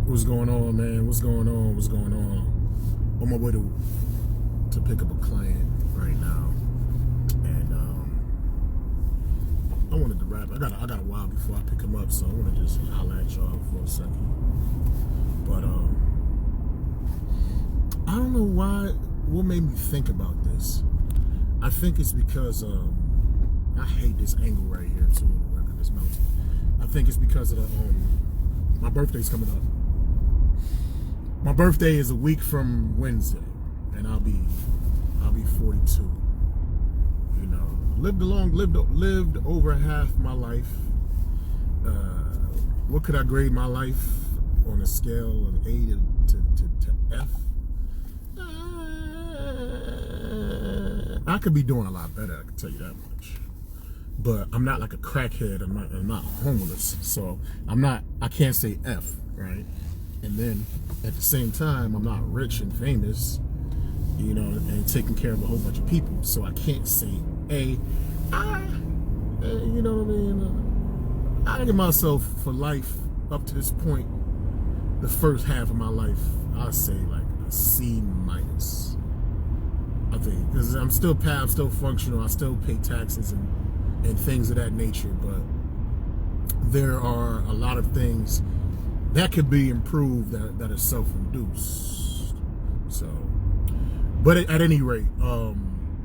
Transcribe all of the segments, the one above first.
What's going on, man? What's going on? What's going on? On my way to pick up a client right now, and I wanted to wrap. I got a while before I pick him up, so I want to just holler at y'all for a second. But I don't know why. What made me think about this? I think it's because I hate this angle right here too. Look at this mountain. I think it's because of the my birthday's coming up. My birthday is a week from Wednesday, and I'll be 42. You know, lived over half my life. What could I grade my life on a scale of A to F? I could be doing a lot better, I can tell you that much. But I'm not like a crackhead. I'm not homeless, so I can't say F, right? And then at the same time, I'm not rich and famous, you know, and taking care of a whole bunch of people. So I can't say A. You know what I mean? I give myself for life up to this point, the first half of my life, I'll say like a C minus. I think, because I'm still functional. I still pay taxes and things of that nature, but there are a lot of things that could be improved that are self-induced. So, but at any rate,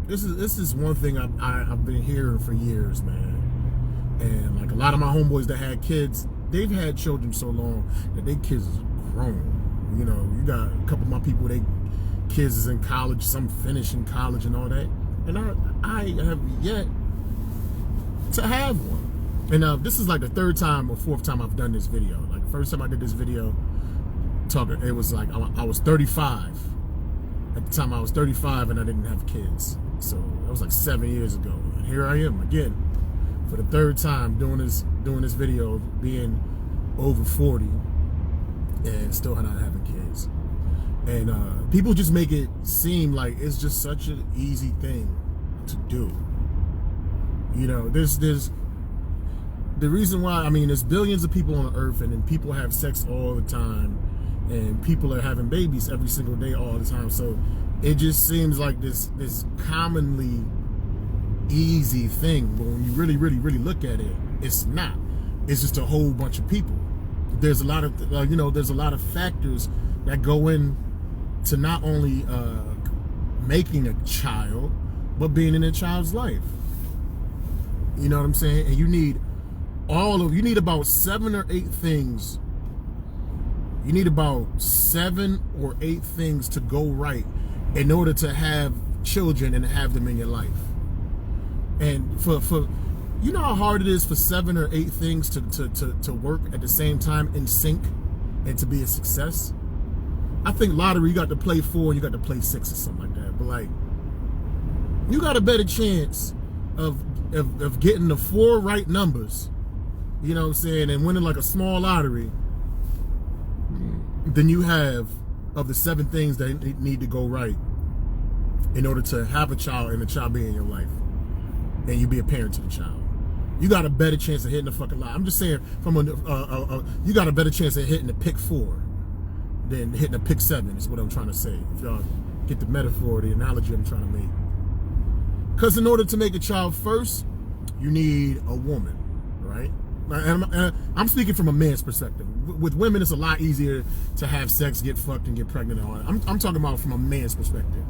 this is one thing I've been hearing for years, man. And like a lot of my homeboys that had kids, they've had children so long that their kids is grown. You know, you got a couple of my people, they kids is in college, some finish in college and all that, and I have yet to have one. And this is like the third time or fourth time I've done this video. Like the first time I did this video talking, it was like I was 35. At the time I was 35 and I didn't have kids. So that was like 7 years ago. And here I am again for the third time doing this video, being over 40 and still not having kids. And people just make it seem like it's just such an easy thing to do. You know, there's the reason why, I mean, there's billions of people on earth, and then people have sex all the time, and people are having babies every single day all the time. So it just seems like this commonly easy thing, but when you really look at it, it's not. It's just a whole bunch of people. There's a lot of there's a lot of factors that go in to not only making a child, but being in a child's life. You know what I'm saying? And you need about 7 or 8 things. You need about 7 or 8 things to go right in order to have children and have them in your life. And for you know how hard it is for 7 or 8 things to work at the same time in sync and to be a success? I think lottery, you got to play 4 and you got to play 6 or something like that. But like, you got a better chance of getting the 4 right numbers, you know what I'm saying, and winning like a small lottery than you have of the 7 things that need to go right in order to have a child and the child be in your life and you be a parent to the child. You got a better chance of hitting the fucking lottery. I'm just saying, you got a better chance of hitting the pick 4 than hitting a pick 7 is what I'm trying to say. If y'all get the metaphor, the analogy I'm trying to make. Because in order to make a child first, you need a woman, right? And I'm speaking from a man's perspective. With women, it's a lot easier to have sex, get fucked, and get pregnant and all that. I'm talking about from a man's perspective.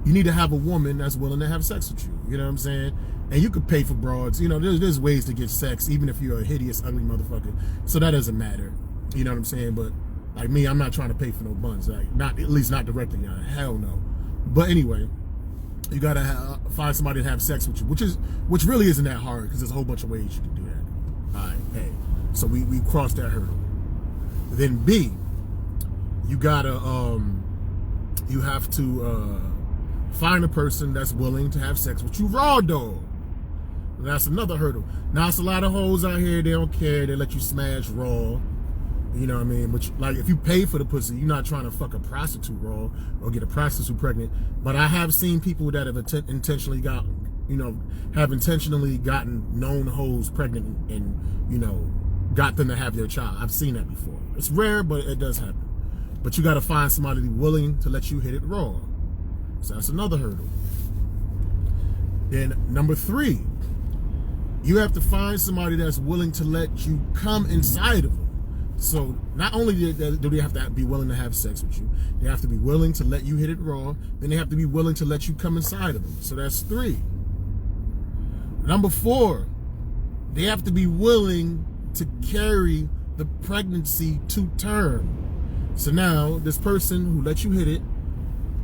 You need to have a woman that's willing to have sex with you. You know what I'm saying? And you could pay for broads. You know, there's ways to get sex, even if you're a hideous, ugly motherfucker. So that doesn't matter. You know what I'm saying? But like me, I'm not trying to pay for no buns. Like, at least not directly. Hell no. But anyway, you gotta find somebody to have sex with you, which really isn't that hard, because there's a whole bunch of ways you can do that. All right, hey. So we crossed that hurdle. Then B, you gotta you have to find a person that's willing to have sex with you raw dog. That's another hurdle. Now it's a lot of hoes out here, they don't care, they let you smash raw. You know what I mean? But like, if you pay for the pussy, you're not trying to fuck a prostitute raw or get a prostitute pregnant. But I have seen people that have intentionally gotten known hoes pregnant and got them to have their child. I've seen that before. It's rare, but it does happen. But you got to find somebody willing to let you hit it raw. So that's another hurdle. Then number 3, you have to find somebody that's willing to let you come inside of them. So not only do they have to be willing to have sex with you, they have to be willing to let you hit it raw. Then they have to be willing to let you come inside of them. So that's 3. Number 4, they have to be willing to carry the pregnancy to term. So now this person who let you hit it,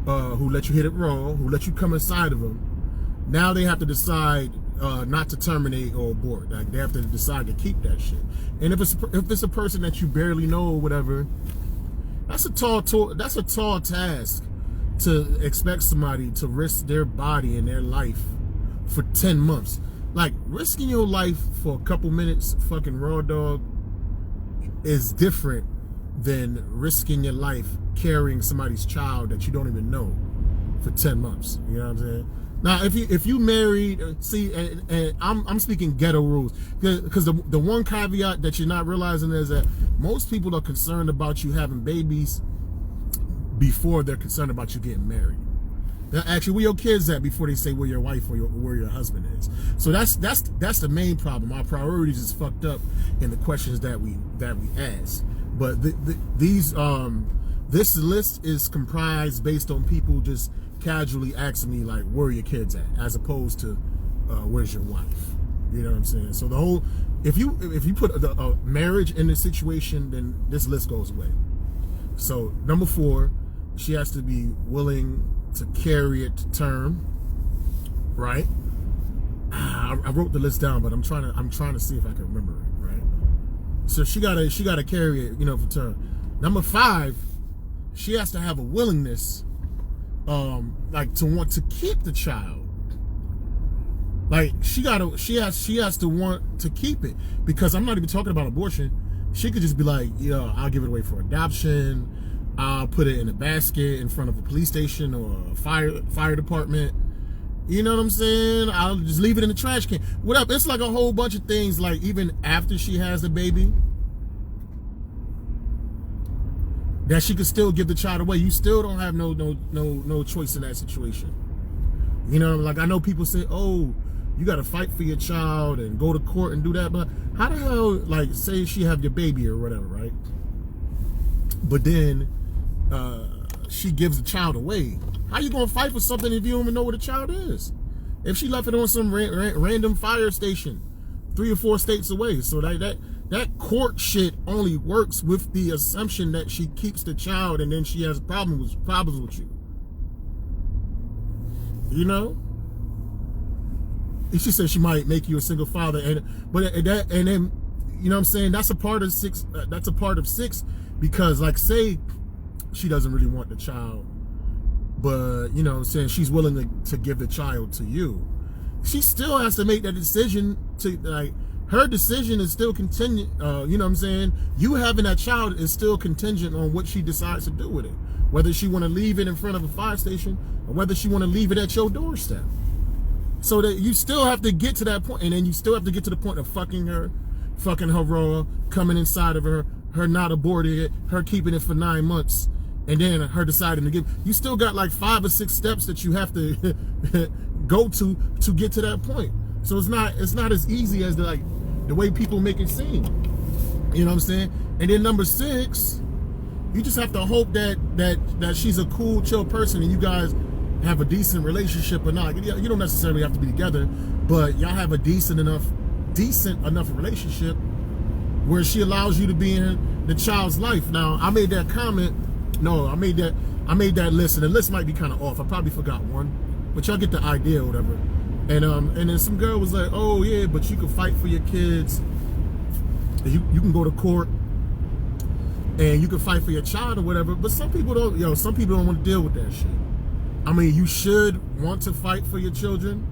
who let you hit it raw, who let you come inside of them, now they have to decide not to terminate or abort. Like they have to decide to keep that shit. And if it's a person that you barely know or whatever, that's a tall task to expect somebody to risk their body and their life for 10 months. Like risking your life for a couple minutes, fucking raw dog, is different than risking your life carrying somebody's child that you don't even know for 10 months. You know what I'm saying? Now, if you married, see, and I'm speaking ghetto rules, because the one caveat that you're not realizing is that most people are concerned about you having babies before they're concerned about you getting married. Now, actually, where your kids at before they say where your wife or where your husband is. So that's the main problem. Our priorities is fucked up in the questions that we ask. But this list is comprised based on people just casually asking me like, where are your kids at, as opposed to where's your wife. You know what I'm saying? So the whole, if you put a marriage in this situation, then this list goes away. So number 4, she has to be willing to carry it to term, right? I wrote the list down, but I'm trying to see if I can remember it, right? So she gotta carry it, for term. Number 5, she has to have a willingness, like to want to keep the child. Like she has to want to keep it, because I'm not even talking about abortion. She could just be like, I'll give it away for adoption. I'll put it in a basket in front of a police station or a fire department. You know what I'm saying? I'll just leave it in the trash can. Whatever. It's like a whole bunch of things. Like even after she has the baby, that she could still give the child away. You still don't have no choice in that situation. Like I know people say, oh, you got to fight for your child and go to court and do that. But how the hell, like, say she have your baby or whatever, right? But then she gives the child away. How you gonna fight for something if you don't even know where the child is? If she left it on some random fire station 3 or 4 states away, so that court shit only works with the assumption that she keeps the child and then she has problems with you. And she said she might make you a single father, and then you know what I'm saying, that's a part of 6. That's a part of 6, because like say she doesn't really want the child, but saying she's willing to give the child to you, she still has to make that decision. To like, her decision is still contingent. You know what I'm saying? You having that child is still contingent on what she decides to do with it, whether she want to leave it in front of a fire station or whether she want to leave it at your doorstep. So that you still have to get to that point, and then you still have to get to the point of fucking her raw, coming inside of her not aborting it, her keeping it for 9 months, and then her deciding to give. You still got like 5 or 6 steps that you have to go to get to that point. So it's not as easy as the way people make it seem. You know what I'm saying? And then number 6, you just have to hope that she's a cool, chill person, and you guys have a decent relationship or not. You don't necessarily have to be together, but y'all have a decent enough relationship where she allows you to be in the child's life. Now, I made that comment. No, I made that list, and the list might be kind of off. I probably forgot one, but y'all get the idea or whatever. And then some girl was like, oh yeah, but you can fight for your kids. You can go to court and you can fight for your child or whatever. But some people don't. Some people don't want to deal with that shit. I mean, you should want to fight for your children,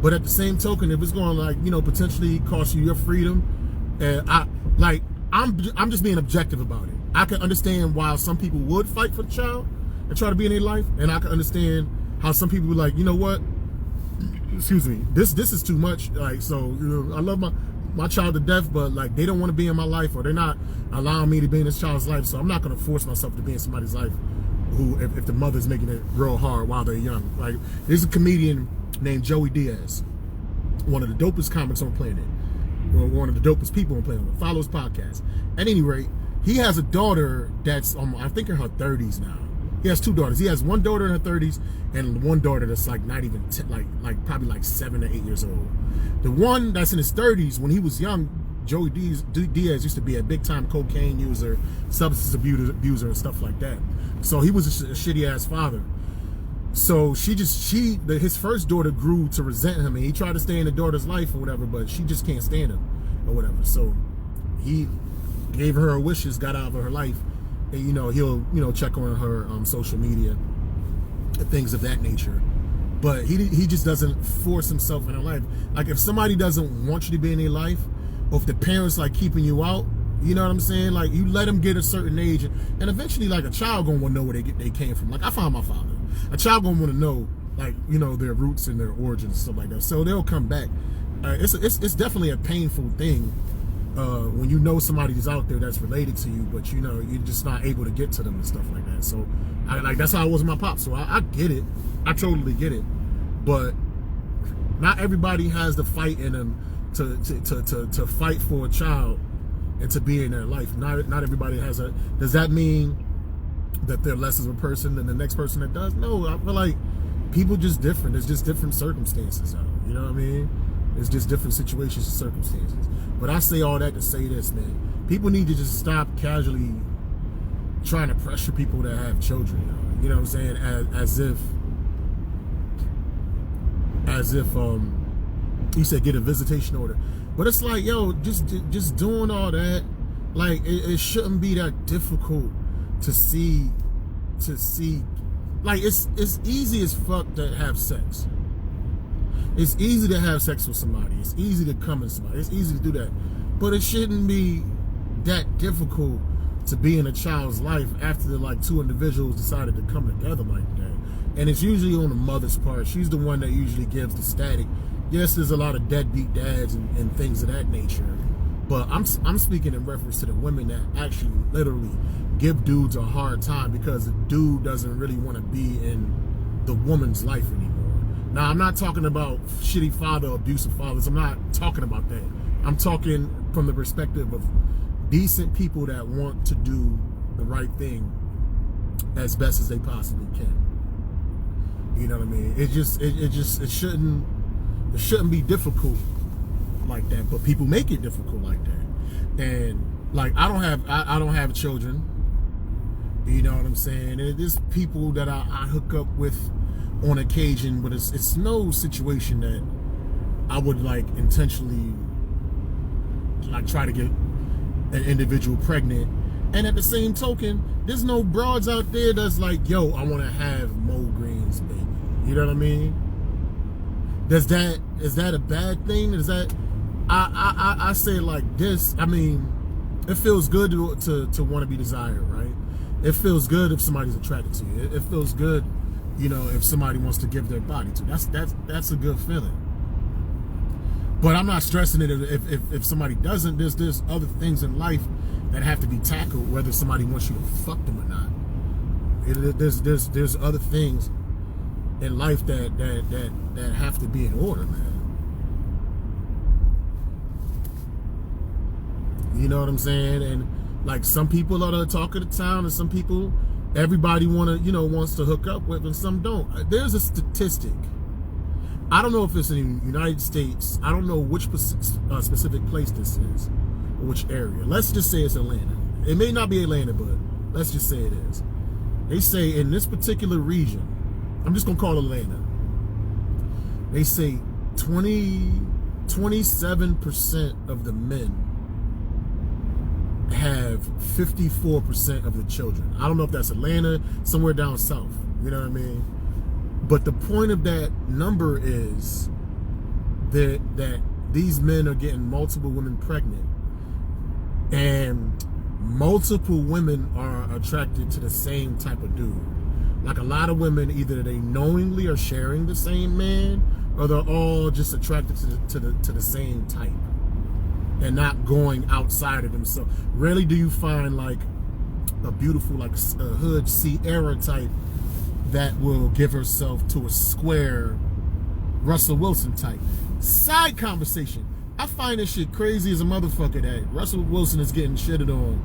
but at the same token, if it's going to potentially cost you your freedom, and I'm just being objective about it. I can understand why some people would fight for the child and try to be in their life, and I can understand how some people would like, you know what? Excuse me, this is too much. Like, so I love my child to death, but like they don't want to be in my life, or they're not allowing me to be in this child's life. So I'm not going to force myself to be in somebody's life who, if the mother's making it real hard while they're young. Like, there's a comedian named Joey Diaz, one of the dopest comics on the planet, or one of the dopest people on the planet. Follow his podcast. At any rate, he has a daughter that's I think in her 30s now. He has two daughters. He has one daughter in her 30s and one daughter that's like not even like probably like 7 or 8 years old. The one that's in his 30s, when he was young, Joey Diaz used to be a big time cocaine user, substance abuser and stuff like that. So he was a shitty ass father. So his first daughter grew to resent him, and he tried to stay in the daughter's life or whatever, but she just can't stand him or whatever. So he gave her wishes, got out of her life, and he'll check on her social media and things of that nature. But he just doesn't force himself in her life. Like, if somebody doesn't want you to be in their life, or if the parents like keeping you out, you know what I'm saying? Like, you let them get a certain age, and eventually, like, a child gonna want to know where they came from. Like, I found my father. A child gonna want to know, like, their roots and their origins and stuff like that. So they'll come back. It's definitely a painful thing when you know somebody's out there that's related to you, but you're just not able to get to them and stuff like that. So that's how it was with my pop. So I get it. I totally get it. But not everybody has the fight in them to fight for a child and to be in their life. Not everybody has a. Does that mean that they're less of a person than the next person that does? No, I feel like people just different. There's just different circumstances out. You know what I mean? It's just different situations and circumstances. But I say all that to say this, man. People need to just stop casually trying to pressure people that have children. You know what I'm saying? As if he said get a visitation order. But it's like, yo, just doing all that, like, it shouldn't be that difficult to see. Like, it's easy as fuck to have sex. It's easy to have sex with somebody. It's easy to come in somebody. It's easy to do that. But it shouldn't be that difficult to be in a child's life after like two individuals decided to come together like that. And it's usually on the mother's part. She's the one that usually gives the static. Yes, there's a lot of deadbeat dads and things of that nature. But I'm speaking in reference to the women that actually literally give dudes a hard time because the dude doesn't really want to be in the woman's life anymore. Now, I'm not talking about shitty father, abusive fathers. I'm not talking about that. I'm talking from the perspective of decent people that want to do the right thing as best as they possibly can. You know what I mean? It shouldn't be difficult like that, but people make it difficult like that. And like, I don't have children. You know what I'm saying? And there's people that I hook up with on occasion, but it's no situation that I would like intentionally like try to get an individual pregnant. And at the same token, there's no broads out there that's like, yo, I want to have Mo Green's baby. You know what I mean? Is that a bad thing? Is that I say it like this? I mean, it feels good to want to be desired, right? It feels good if somebody's attracted to you. It feels good, if somebody wants to give their body to you. That's a good feeling. But I'm not stressing it if somebody doesn't. There's other things in life that have to be tackled, whether somebody wants you to fuck them or not. There's other things in life that have to be in order, man. You know what I'm saying? And like, some people are the talk of the town, and some people, everybody wants to hook up with, and some don't. There's a statistic. I don't know if it's in the United States. I don't know which specific place this is, or which area. Let's just say it's Atlanta. It may not be Atlanta, but let's just say it is. They say in this particular region, I'm just gonna call it Atlanta. They say 27% of the men have 54% of the children. I don't know if that's Atlanta, somewhere down south. You know what I mean? But the point of that number is that these men are getting multiple women pregnant, and multiple women are attracted to the same type of dude. Like, a lot of women, either they knowingly are sharing the same man, or they're all just attracted to the same type. and not going outside of themselves. Rarely do you find like a beautiful, like a hood Sierra type that will give herself to a square Russell Wilson type. Side conversation. I find this shit crazy as a motherfucker that Russell Wilson is getting shitted on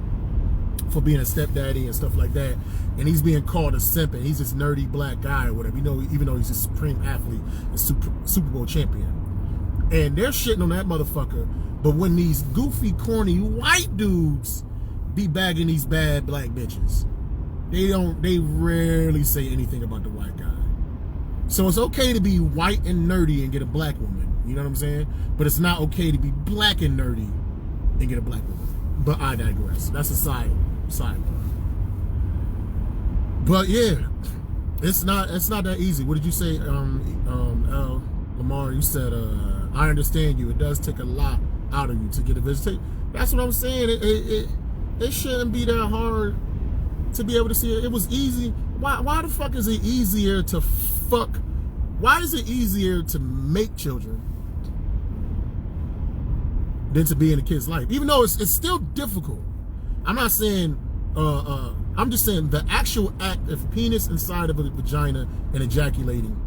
for being a stepdaddy and stuff like that, and he's being called a simp, and he's this nerdy black guy or whatever, you know, even though he's a supreme athlete and Super Bowl champion. And they're shitting on that motherfucker, but when these goofy, corny white dudes be bagging these bad black bitches, they rarely say anything about the white guy. So it's okay to be white and nerdy and get a black woman, you know what I'm saying? But it's not okay to be black and nerdy and get a black woman. But I digress. That's a sidebar. But yeah, it's not that easy. What did you say, Lamar? You said, I understand you. It does take a lot out of you to get a visitation. That's what I'm saying. It shouldn't be that hard to be able to see it. It was easy. Why the fuck is it easier to fuck? Why is it easier to make children than to be in a kid's life? Even though it's still difficult. I'm not saying, I'm just saying the actual act of penis inside of a vagina and ejaculating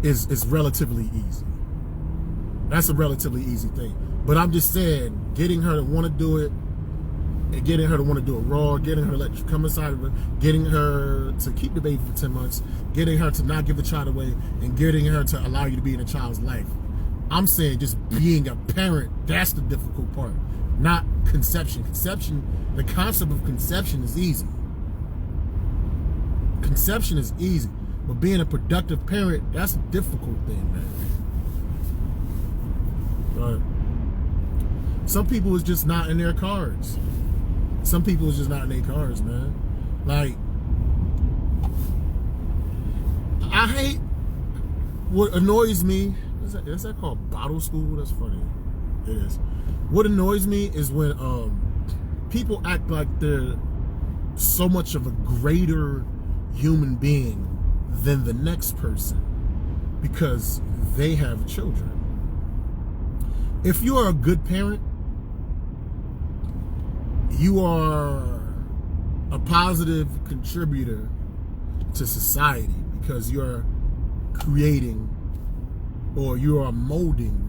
is relatively easy. That's a relatively easy thing. But I'm just saying, getting her to want to do it, and getting her to want to do it raw, getting her to let you come inside of it, getting her to keep the baby for 10 months, getting her to not give the child away, and getting her to allow you to be in a child's life. I'm saying just being a parent, that's the difficult part, not conception. Conception, the concept of conception is easy. Conception is easy, but being a productive parent, that's a difficult thing, man. But some people is just not in their cards. Some people is just not in their cards, man. Like, I hate what annoys me. Is that called bottle school? That's funny. It is. What annoys me is when people act like they're so much of a greater human being than the next person because they have children. If you are a good parent, you are a positive contributor to society because you're creating or you are molding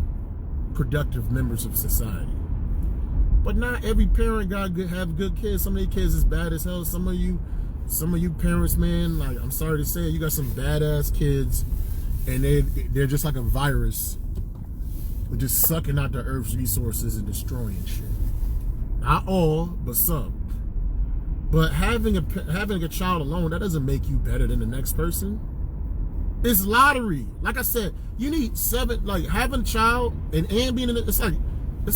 productive members of society. But not every parent have good kids. Some of their kids is bad as hell. Some of you parents, man, like, I'm sorry to say, you got some badass kids, and they're just like a virus, just sucking out the earth's resources and destroying shit. Not all, but some. But having a child alone, that doesn't make you better than the next person. It's lottery. Like I said, you need having a child and being in it. It's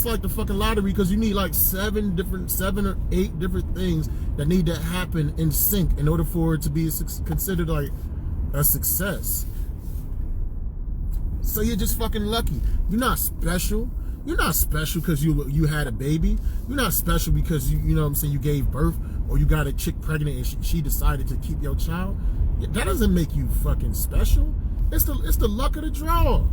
like the fucking lottery, because you need like 7 or 8 different things that need to happen in sync in order for it to be considered like a success. So you're just fucking lucky. You're not special. You're not special because you had a baby. You're not special because you know what I'm saying, you gave birth, or you got a chick pregnant and she decided to keep your child. That doesn't make you fucking special. It's the luck of the draw.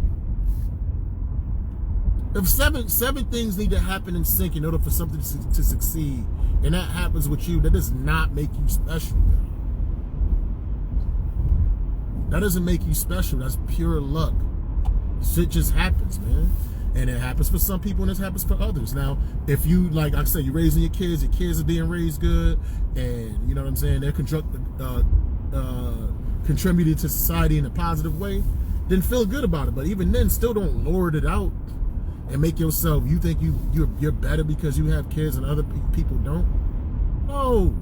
If seven things need to happen in sync in order for something to succeed, and that happens with you, that does not make you special. That doesn't make you special. That's pure luck. Shit just happens, man. And it happens for some people and it happens for others. Now, if you, like I said, you're raising your kids are being raised good, and you know what I'm saying, they're contributing to society in a positive way, then feel good about it. But even then, still don't lord it out and make yourself, you think you're better because you have kids and other people don't. No,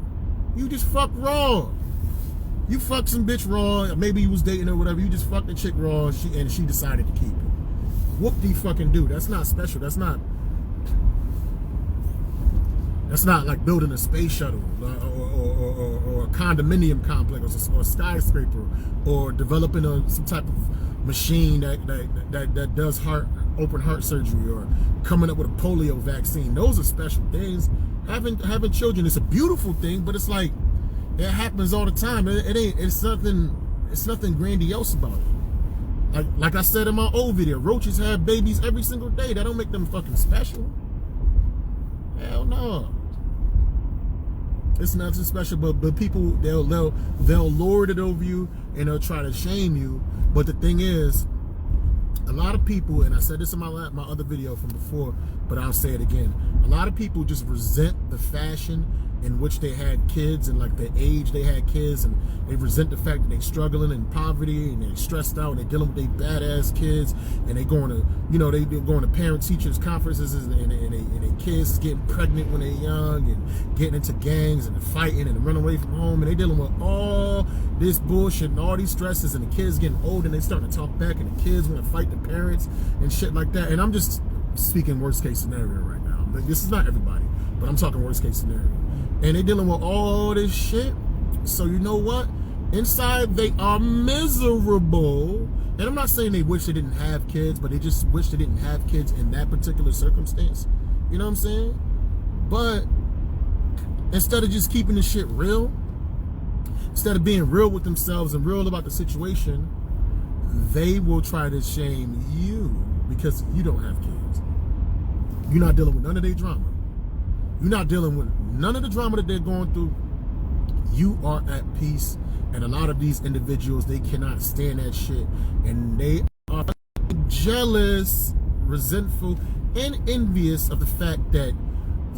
you just fuck raw. You fucked some bitch raw. Maybe you was dating her or whatever. You just fucked the chick raw, and she decided to keep it. Whoop-de-fucking-do. That's not special. That's not like building a space shuttle or a condominium complex or a skyscraper, or developing some type of machine that does open heart surgery, or coming up with a polio vaccine. Those are special things. Having children is a beautiful thing, but it's like it happens all the time. It's nothing grandiose about it. Like I said in my old video, roaches have babies every single day. That don't make them fucking special. Hell no. It's nothing special, but people they'll lord it over you and they'll try to shame you. But the thing is, a lot of people, and I said this in my other video from before, but I'll say it again. A lot of people just resent the fashion in which they had kids and like the age they had kids, and they resent the fact that they're struggling in poverty and they're stressed out and they're dealing with their badass kids, and they going to, you know, they're going to parent teachers conferences, and their kids getting pregnant when they're young and getting into gangs and fighting and running away from home, and they dealing with all this bullshit and all these stresses, and the kids getting old and they starting to talk back, and the kids want to fight the parents and shit like that. And I'm just speaking worst case scenario right now. This is not everybody, but I'm talking worst case scenario. And they dealing with all this shit. So you know what? Inside they are miserable. And I'm not saying they wish they didn't have kids, but they just wish they didn't have kids in that particular circumstance. You know what I'm saying? But instead of just keeping the shit real, instead of being real with themselves and real about the situation, they will try to shame you because you don't have kids. You're not dealing with none of their drama. You're not dealing with none of the drama that they're going through. You are at peace. And a lot of these individuals, they cannot stand that shit. And they are jealous, resentful, and envious of the fact that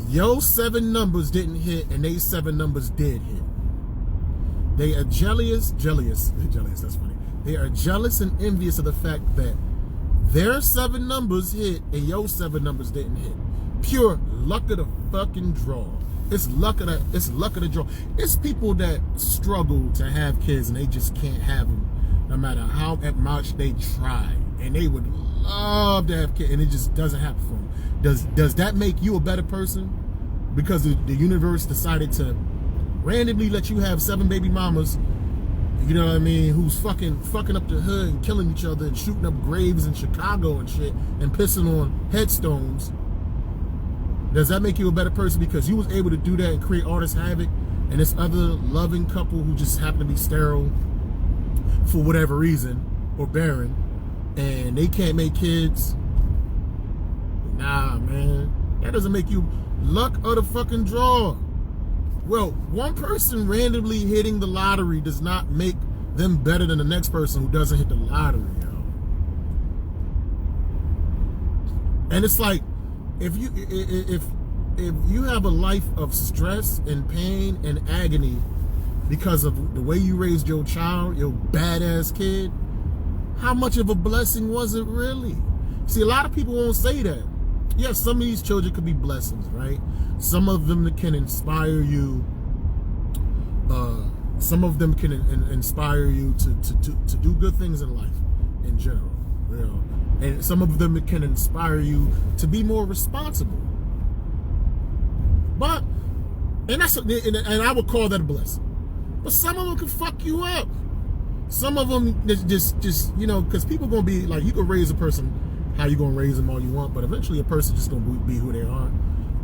your 7 numbers didn't hit and they 7 numbers did hit. They are jealous, that's funny. They are jealous and envious of the fact that their 7 numbers hit and your 7 numbers didn't hit. Pure luck of the fucking draw. It's luck of the draw. It's people that struggle to have kids and they just can't have them, no matter how much they try. And they would love to have kids, and it just doesn't happen for them. Does that make you a better person? Because the universe decided to randomly let you have 7 baby mamas, you know what I mean, who's fucking up the hood and killing each other and shooting up graves in Chicago and shit and pissing on headstones. Does that make you a better person because you was able to do that and create all this havoc, and this other loving couple who just happen to be sterile for whatever reason or barren and they can't make kids? Nah, man. That doesn't make you luck of the fucking draw. Well, one person randomly hitting the lottery does not make them better than the next person who doesn't hit the lottery, yo. And it's like, if you have a life of stress and pain and agony because of the way you raised your child, your badass kid, how much of a blessing was it really? See, a lot of people won't say that. Yes, some of these children could be blessings, right? Some of them can inspire you. Some of them can inspire you to do good things in life in general, you know? And some of them can inspire you to be more responsible. But, and I would call that a blessing. But some of them can fuck you up. Some of them just you know, because people gonna be like, you can raise a person how you gonna raise them all you want, but eventually a person just gonna be who they are.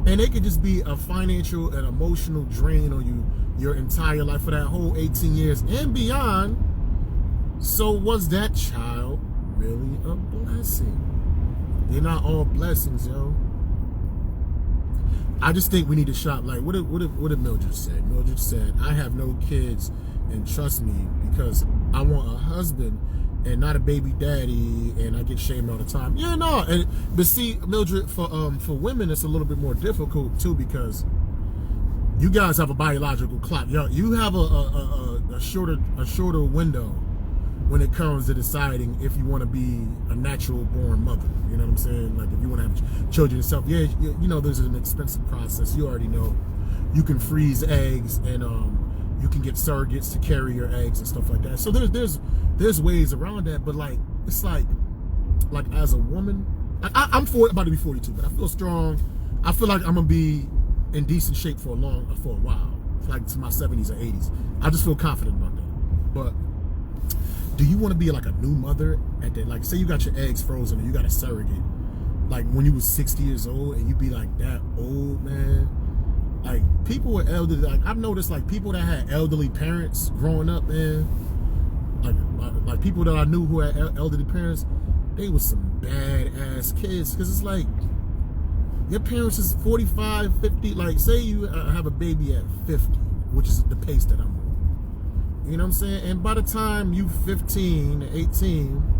And they could just be a financial and emotional drain on you your entire life for that whole 18 years and beyond. So was that child really a blessing? They're not all blessings, yo. I just think we need to shop like what did Mildred say? Mildred said, I have no kids, and trust me, because I want a husband and not a baby daddy, and I get shamed all the time. Yeah, no, but see, Mildred, for women it's a little bit more difficult too, because you guys have a biological clock. You have a shorter window when it comes to deciding if you want to be a natural born mother. You know what I'm saying? Like if you want to have children yourself, yeah, you know there's an expensive process. You already know. You can freeze eggs, and you can get surrogates to carry your eggs and stuff like that. So there's ways around that, but like it's like as a woman, I'm about to be 42, but I feel strong. I feel like I'm gonna be in decent shape for a while, like to my 70s or 80s. I just feel confident about that. But do you want to be like a new mother at that? Like, say you got your eggs frozen and you got a surrogate, like when you was 60 years old, and you be like that old, man. Like people with elderly, like I've noticed, like people that had elderly parents growing up, man. Like Like people that I knew who had elderly parents, they was some badass kids. Because it's like, your parents is 45, 50. Like, say you have a baby at 50, which is the pace that I'm on. You know what I'm saying? And by the time you 15, 18,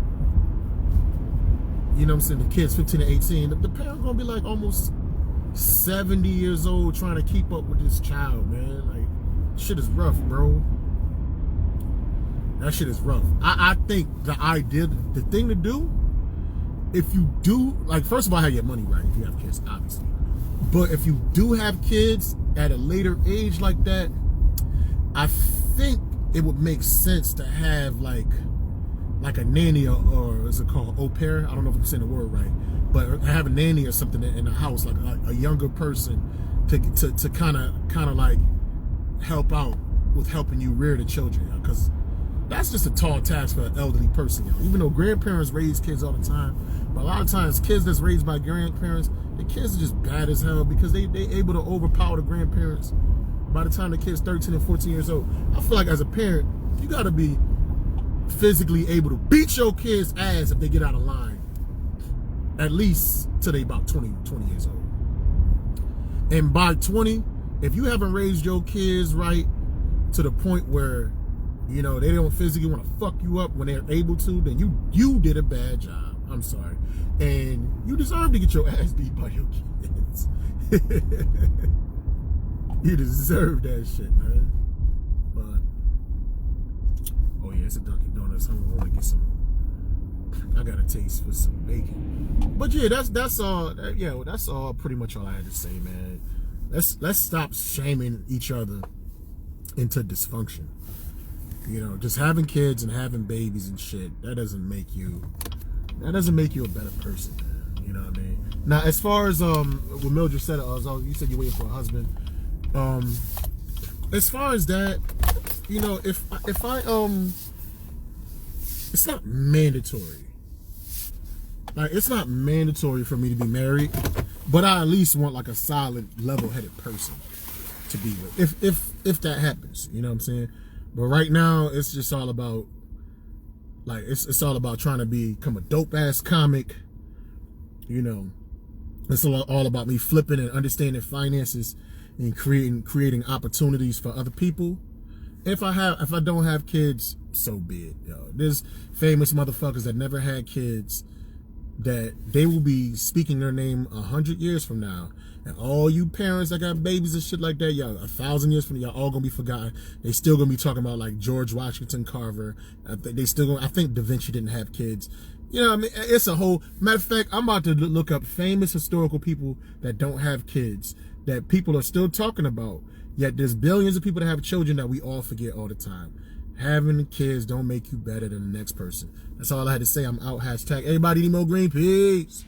you know what I'm saying, the kids 15 to 18, the parent gonna be like almost 70 years old trying to keep up with this child, man. Like, shit is rough, bro. That shit is rough. I think the thing to do, if you do, like, first of all, have your money right if you have kids, obviously. But if you do have kids at a later age like that, I think it would make sense to have like a nanny or is it called au pair? I don't know if I'm saying the word right, but have a nanny or something in the house, like a younger person to kind of like help out with helping you rear the children, because that's just a tall task for an elderly person. Even though grandparents raise kids all the time, but a lot of times kids that's raised by grandparents, the kids are just bad as hell because they able to overpower the grandparents by the time the kid's 13 and 14 years old. I feel like as a parent, you got to be physically able to beat your kids' ass if they get out of line, at least till they about 20 years old. And by 20, if you haven't raised your kids right to the point where, you know, they don't physically want to fuck you up when they're able to, then you did a bad job. I'm sorry. And you deserve to get your ass beat by your kids. You deserve that shit, man. But oh yeah, it's a Dunkin' Donuts. I want to get some. I got a taste for some bacon. But yeah, that's all. Yeah, that's all. Pretty much all I had to say, man. Let's stop shaming each other into dysfunction. You know, just having kids and having babies and shit, that doesn't make you a better person, man. You know what I mean? Now, as far as what Mildred said, you said you're waiting for a husband. As far as that, you know, if I it's not mandatory. Like, it's not mandatory for me to be married, but I at least want like a solid, level-headed person to be with. If that happens, you know what I'm saying? But right now, it's just all about, like, it's all about trying to become a dope-ass comic. You know, it's all about me flipping and understanding finances and creating opportunities for other people. If I don't have kids, so be it. Yo, there's famous motherfuckers that never had kids that they will be speaking their name 100 years from now. And all you parents that got babies and shit like that, y'all, 1,000 years from now, y'all all gonna be forgotten. They still gonna be talking about like George Washington Carver. I think Da Vinci didn't have kids. You know what I mean? It's a whole, matter of fact, I'm about to look up famous historical people that don't have kids, that people are still talking about. Yet there's billions of people that have children that we all forget all the time. Having kids don't make you better than the next person. That's all I had to say. I'm out. Hashtag everybody need more green. Peace.